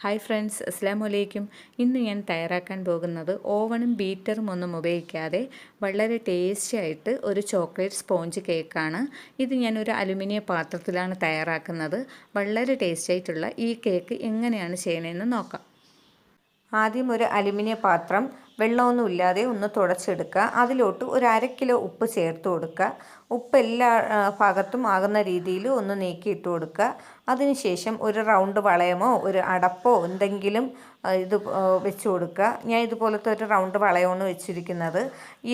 Hi friends, അസ്സലാമു അലൈക്കും. ഇന്ന് ഞാൻ തയ്യാറാക്കാൻ പോകുന്നത് ഓവനും ബീറ്ററും ഒന്നും ഉപയോഗിക്കാതെ വളരെ ടേസ്റ്റി ആയിട്ട് ഒരു ചോക്ലേറ്റ് സ്പോഞ്ച് കേക്കാണ്. ഇത് ഞാനൊരു അലുമിനിയം പാത്രത്തിലാണ് തയ്യാറാക്കുന്നത്. വളരെ ടേസ്റ്റി ആയിട്ടുള്ള ഈ കേക്ക് എങ്ങനെയാണ് ചെയ്യണമെന്ന് നോക്കാം. ആദ്യം ഒരു അലുമിനിയം പാത്രം വെള്ളമൊന്നും ഇല്ലാതെ ഒന്ന് തുടച്ചെടുക്കുക. അതിലോട്ട് ഒരു 1/2 കിലോ ഉപ്പ് ചേർത്ത് കൊടുക്കുക. ഉപ്പ് എല്ലാ ഭാഗത്തും ആകുന്ന രീതിയിൽ ഒന്ന് നീക്കിയിട്ട് കൊടുക്കുക. അതിനുശേഷം ഒരു റൗണ്ട് വളയമോ ഒരു അടപ്പോ എന്തെങ്കിലും ഇത് വെച്ച് കൊടുക്കുക. ഞാൻ ഇതുപോലത്തെ ഒരു റൗണ്ട് വളയമാണ് വെച്ചിരിക്കുന്നത്.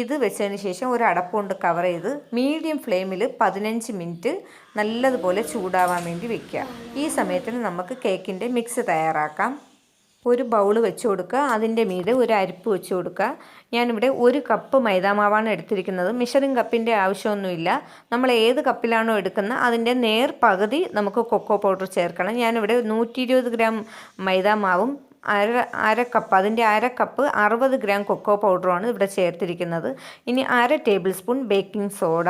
ഇത് വെച്ചതിന് ശേഷം ഒരു അടപ്പ് കൊണ്ട് കവർ ചെയ്ത് മീഡിയം ഫ്ലെയിമിൽ 15 മിനിറ്റ് നല്ലതുപോലെ ചൂടാവാൻ വേണ്ടി വെക്കുക. ഈ സമയത്തിന് നമുക്ക് കേക്കിൻ്റെ മിക്സ് തയ്യാറാക്കാം. ഒരു ബൗൾ വെച്ച് കൊടുക്കുക. അതിൻ്റെ മീതെ ഒരു അരിപ്പ് വെച്ച് കൊടുക്കുക. ഞാനിവിടെ 1 കപ്പ് മൈദാമാവാണ് എടുത്തിരിക്കുന്നത്. മെഷറിംഗ് കപ്പിൻ്റെ ആവശ്യമൊന്നുമില്ല. നമ്മൾ ഏത് കപ്പിലാണോ എടുക്കുന്നത് അതിൻ്റെ നേർ പകുതി നമുക്ക് കൊക്കോ പൗഡർ ചേർക്കണം. ഞാനിവിടെ 120 ഗ്രാം മൈദാമാവും അര കപ്പ് അതിൻ്റെ 1/2 കപ്പ് 60 ഗ്രാം കൊക്കോ പൗഡറുമാണ് ഇവിടെ ചേർത്തിരിക്കുന്നത്. ഇനി 1/2 table spoon baking soda,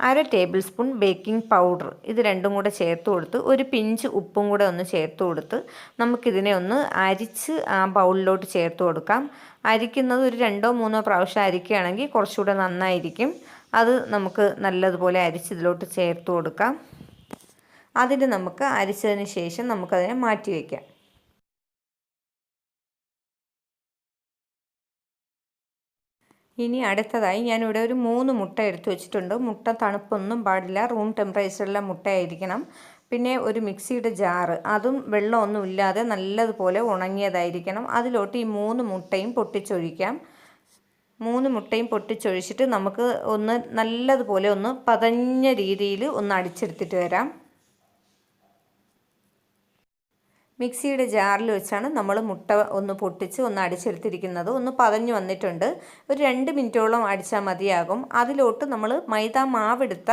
1/2 table spoon baking powder, ഇത് രണ്ടും കൂടെ ചേർത്ത് കൊടുത്ത് ഒരു പിഞ്ച് ഉപ്പും കൂടെ ഒന്ന് ചേർത്ത് കൊടുത്ത് നമുക്കിതിനെ ഒന്ന് അരിച്ച് ആ ബൗളിലോട്ട് ചേർത്ത് കൊടുക്കാം. അരിക്കുന്നത് ഒരു 2-3 പ്രാവശ്യം അരിക്കുകയാണെങ്കിൽ കുറച്ചുകൂടെ നന്നായിരിക്കും. അത് നമുക്ക് നല്ലതുപോലെ അരിച്ച് ഇതിലോട്ട് ചേർത്ത് കൊടുക്കാം. അതിന് നമുക്ക് അരിച്ചതിന് ശേഷം നമുക്കതിനെ മാറ്റി വയ്ക്കാം. ഇനി അടുത്തതായി ഞാനിവിടെ ഒരു 3 മുട്ട എടുത്ത് വെച്ചിട്ടുണ്ട്. മുട്ട തണുപ്പൊന്നും പാടില്ല, റൂം ടെമ്പറേച്ചറിലെ മുട്ടയായിരിക്കണം. പിന്നെ ഒരു മിക്സിയുടെ ജാറ്, അതും വെള്ളമൊന്നും ഇല്ലാതെ നല്ലതുപോലെ ഉണങ്ങിയതായിരിക്കണം. അതിലോട്ട് ഈ 3 മുട്ടയും പൊട്ടിച്ചൊഴിക്കാം. 3 മുട്ടയും പൊട്ടിച്ചൊഴിച്ചിട്ട് നമുക്ക് ഒന്ന് നല്ലതുപോലെ ഒന്ന് പതഞ്ഞ രീതിയിൽ ഒന്ന് അടിച്ചെടുത്തിട്ട് വരാം. മിക്സിയുടെ ജാറിൽ വെച്ചാണ് നമ്മൾ മുട്ട ഒന്ന് പൊട്ടിച്ച് ഒന്ന് അടിച്ചെടുത്തിരിക്കുന്നത്. ഒന്ന് പതഞ്ഞ് വന്നിട്ടുണ്ട്. ഒരു 2 മിനിറ്റോളം അടിച്ചാൽ മതിയാകും. അതിലോട്ട് നമ്മൾ മൈദ മാവെടുത്ത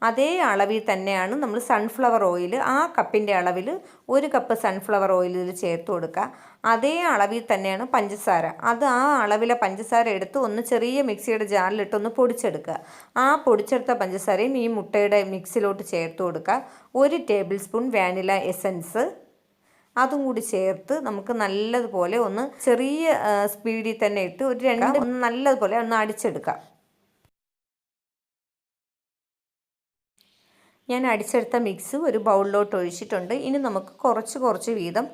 അതേ അളവിൽ തന്നെയാണ് നമ്മൾ സൺഫ്ലവർ ഓയിൽ, ആ കപ്പിൻ്റെ അളവിൽ 1 കപ്പ് സൺഫ്ലവർ ഓയിൽ ഇതിൽ ചേർത്ത് കൊടുക്കുക. അതേ അളവിൽ തന്നെയാണ് പഞ്ചസാര. അത് ആ അളവിലെ പഞ്ചസാര എടുത്ത് ഒന്ന് ചെറിയ മിക്സിയുടെ ജാറിലിട്ടൊന്ന് പൊടിച്ചെടുക്കുക. ആ പൊടിച്ചെടുത്ത പഞ്ചസാരയും ഈ മുട്ടയുടെ മിക്സിലോട്ട് ചേർത്ത് കൊടുക്കുക. 1 ടേബിൾ സ്പൂൺ വാനില എസൻസ് അതും കൂടി ചേർത്ത് നമുക്ക് നല്ലതുപോലെ ഒന്ന് ചെറിയ സ്പീഡിൽ തന്നെ ഇട്ട് ഒരു 2 നല്ലതുപോലെ ഒന്ന് അടിച്ചെടുക്കാം. ഞാൻ അടിച്ചെടുത്ത മിക്സ് ഒരു ബൗളിലോട്ട് ഒഴിച്ചിട്ടുണ്ട്. ഇനി നമുക്ക് കുറച്ച് വീതം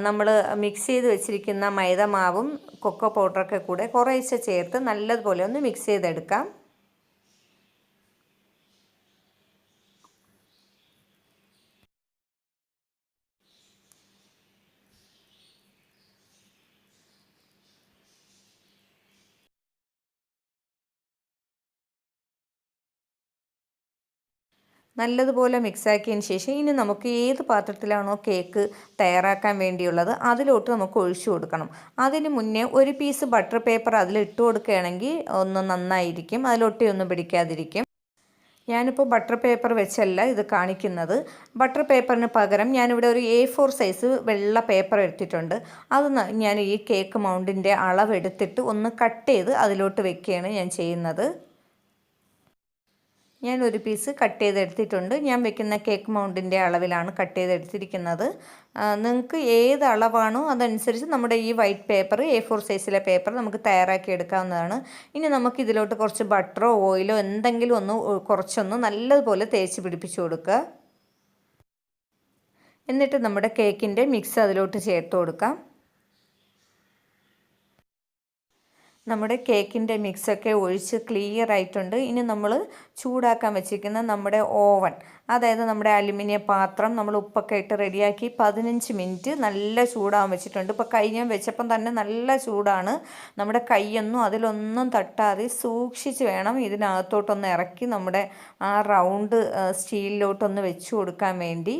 നമ്മൾ മിക്സ് ചെയ്ത് വെച്ചിരിക്കുന്ന മൈദ മാവും കൊക്കോ പൗഡറൊക്കെ കൂടെ കുറേശ്ശെ ചേർത്ത് നല്ലതുപോലെ ഒന്ന് മിക്സ് ചെയ്തെടുക്കാം. നല്ലതുപോലെ മിക്സാക്കിയതിന് ശേഷം ഇനി നമുക്ക് ഏത് പാത്രത്തിലാണോ കേക്ക് തയ്യാറാക്കാൻ വേണ്ടിയുള്ളത് അതിലോട്ട് നമുക്ക് ഒഴിച്ചു കൊടുക്കണം. അതിന് മുന്നേ ഒരു പീസ് ബട്ടർ പേപ്പർ അതിലിട്ട് കൊടുക്കുകയാണെങ്കിൽ ഒന്ന് നന്നായിരിക്കും, അതിലൊട്ടിയൊന്നും പിടിക്കാതിരിക്കും. ഞാനിപ്പോൾ ബട്ടർ പേപ്പർ വെച്ചല്ല ഇത് കാണിക്കുന്നത്. ബട്ടർ പേപ്പറിന് പകരം ഞാനിവിടെ ഒരു A4 സൈസ് വെള്ള പേപ്പർ എടുത്തിട്ടുണ്ട്. അത് ഞാൻ ഈ കേക്ക് മൗണ്ടിൻ്റെ അളവെടുത്തിട്ട് ഒന്ന് കട്ട് ചെയ്ത് അതിലോട്ട് വെക്കുകയാണ് ഞാൻ ചെയ്യുന്നത്. ഞാൻ ഒരു പീസ് കട്ട് ചെയ്തെടുത്തിട്ടുണ്ട്. ഞാൻ വെക്കുന്ന കേക്ക് മൗണ്ടിൻ്റെ അളവിലാണ് കട്ട് ചെയ്തെടുത്തിരിക്കുന്നത്. നിങ്ങൾക്ക് ഏത് അളവാണോ അതനുസരിച്ച് നമ്മുടെ ഈ വൈറ്റ് പേപ്പർ, A4 സൈസിലെ പേപ്പർ നമുക്ക് തയ്യാറാക്കി എടുക്കാവുന്നതാണ്. ഇനി നമുക്ക് ഇതിലോട്ട് കുറച്ച് ബട്ടറോ ഓയിലോ എന്തെങ്കിലും ഒന്ന് കുറച്ചൊന്ന് നല്ലതുപോലെ തേച്ച് പിടിപ്പിച്ച് കൊടുക്കുക. എന്നിട്ട് നമ്മുടെ കേക്കിൻ്റെ മിക്സ് അതിലോട്ട് ചേർത്ത് കൊടുക്കാം. നമ്മുടെ കേക്കിൻ്റെ മിക്സൊക്കെ ഒഴിച്ച് ക്ലിയർ ആയിട്ടുണ്ട്. ഇനി നമ്മൾ ചൂടാക്കാൻ വെച്ചിരിക്കുന്ന നമ്മുടെ ഓവൻ, അതായത് നമ്മുടെ അലുമിനിയം പാത്രം നമ്മൾ ഉപ്പൊക്കെ ഇട്ട് റെഡിയാക്കി 15 മിനിറ്റ് നല്ല ചൂടാകാൻ വെച്ചിട്ടുണ്ട്. ഇപ്പോൾ കൈ ഞാൻ വെച്ചപ്പം തന്നെ നല്ല ചൂടാണ്. നമ്മുടെ കൈയൊന്നും അതിലൊന്നും തട്ടാതെ സൂക്ഷിച്ച് വേണം ഇതിനകത്തോട്ടൊന്ന് ഇറക്കി നമ്മുടെ ആ റൗണ്ട് സ്റ്റീലിലോട്ടൊന്ന് വെച്ച് കൊടുക്കാൻ വേണ്ടി.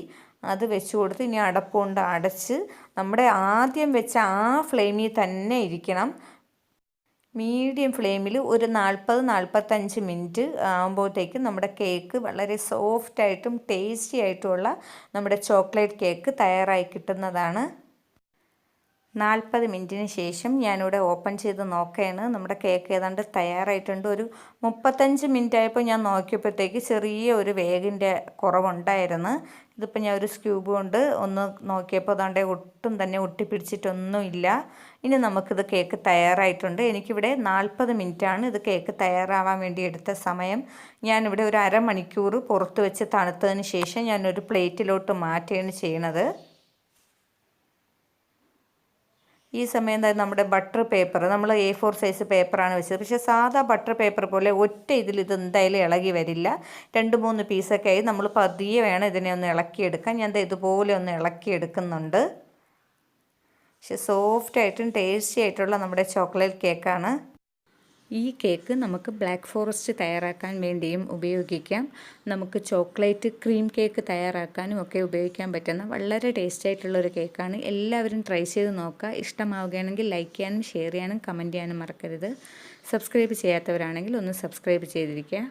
അത് വെച്ച് കൊടുത്ത് ഇനി അടപ്പുകൊണ്ട് അടച്ച് നമ്മുടെ ആദ്യം വെച്ച ആ ഫ്ലെയിമിൽ തന്നെ ഇരിക്കണം. മീഡിയം ഫ്ലെയിമിൽ ഒരു 40-45 മിനിറ്റ് ആകുമ്പോഴത്തേക്കും നമ്മുടെ കേക്ക് വളരെ സോഫ്റ്റായിട്ടും ടേസ്റ്റി ആയിട്ടുള്ള നമ്മുടെ ചോക്ലേറ്റ് കേക്ക് തയ്യാറായി കിട്ടുന്നതാണ്. 40 മിനിറ്റിന് ശേഷം ഞാനിവിടെ ഓപ്പൺ ചെയ്ത് നോക്കുകയാണ്. നമ്മുടെ കേക്ക് ഏതാണ്ട് തയ്യാറായിട്ടുണ്ട്. ഒരു 35 മിനിറ്റ് ആയപ്പോൾ ഞാൻ നോക്കിയപ്പോഴത്തേക്ക് ചെറിയ ഒരു വേഗിൻ്റെ കുറവുണ്ടായിരുന്നു. ഇതിപ്പോൾ ഞാൻ ഒരു സ്ക്യൂബ് കൊണ്ട് ഒന്ന് നോക്കിയപ്പോൾ അതാണ്ട് ഒട്ടും തന്നെ ഒട്ടിപ്പിടിച്ചിട്ടൊന്നുമില്ല. ഇനി നമുക്കിത് കേക്ക് തയ്യാറായിട്ടുണ്ട്. എനിക്കിവിടെ 40 മിനിറ്റാണ് ഇത് കേക്ക് തയ്യാറാവാൻ വേണ്ടി എടുത്ത സമയം. ഞാനിവിടെ ഒരു അരമണിക്കൂർ പുറത്ത് വെച്ച് തണുത്തതിന് ശേഷം ഞാനൊരു പ്ലേറ്റിലോട്ട് മാറ്റുകയാണ് ചെയ്യണത്. ഈ സമയം തന്നെ നമ്മുടെ ബട്ടർ പേപ്പർ, നമ്മൾ A4 സൈസ് പേപ്പറാണ് വെച്ചത്. പക്ഷേ സാധാ ബട്ടർ പേപ്പർ പോലെ ഒറ്റ ഇത് എന്തായാലും ഇളകി വരില്ല. 2-3 പീസൊക്കെ ആയി നമ്മൾ പതിയെ വേണം ഇതിനെ ഒന്ന് ഇളക്കിയെടുക്കാൻ. ഞാൻ ഇതുപോലെ ഒന്ന് ഇളക്കിയെടുക്കുന്നുണ്ട്. പക്ഷേ സോഫ്റ്റായിട്ടും ടേസ്റ്റി ആയിട്ടുള്ള നമ്മുടെ ചോക്ലേറ്റ് കേക്കാണ്. ഈ കേക്ക് നമുക്ക് ബ്ലാക്ക് ഫോറസ്റ്റ് തയ്യാറാക്കാൻ വേണ്ടിയും ഉപയോഗിക്കാം. നമുക്ക് ചോക്ലേറ്റ് ക്രീം കേക്ക് തയ്യാറാക്കാനും ഒക്കെ ഉപയോഗിക്കാൻ പറ്റുന്ന വളരെ ടേസ്റ്റി ആയിട്ടുള്ളൊരു കേക്കാണ്. എല്ലാവരും ട്രൈ ചെയ്ത് നോക്കുക. ഇഷ്ടമാവുകയാണെങ്കിൽ ലൈക്ക് ചെയ്യാനും ഷെയർ ചെയ്യാനും കമൻറ്റ് ചെയ്യാനും മറക്കരുത്. സബ്സ്ക്രൈബ് ചെയ്യാത്തവരാണെങ്കിൽ ഒന്ന് സബ്സ്ക്രൈബ് ചെയ്തിരിക്കുക.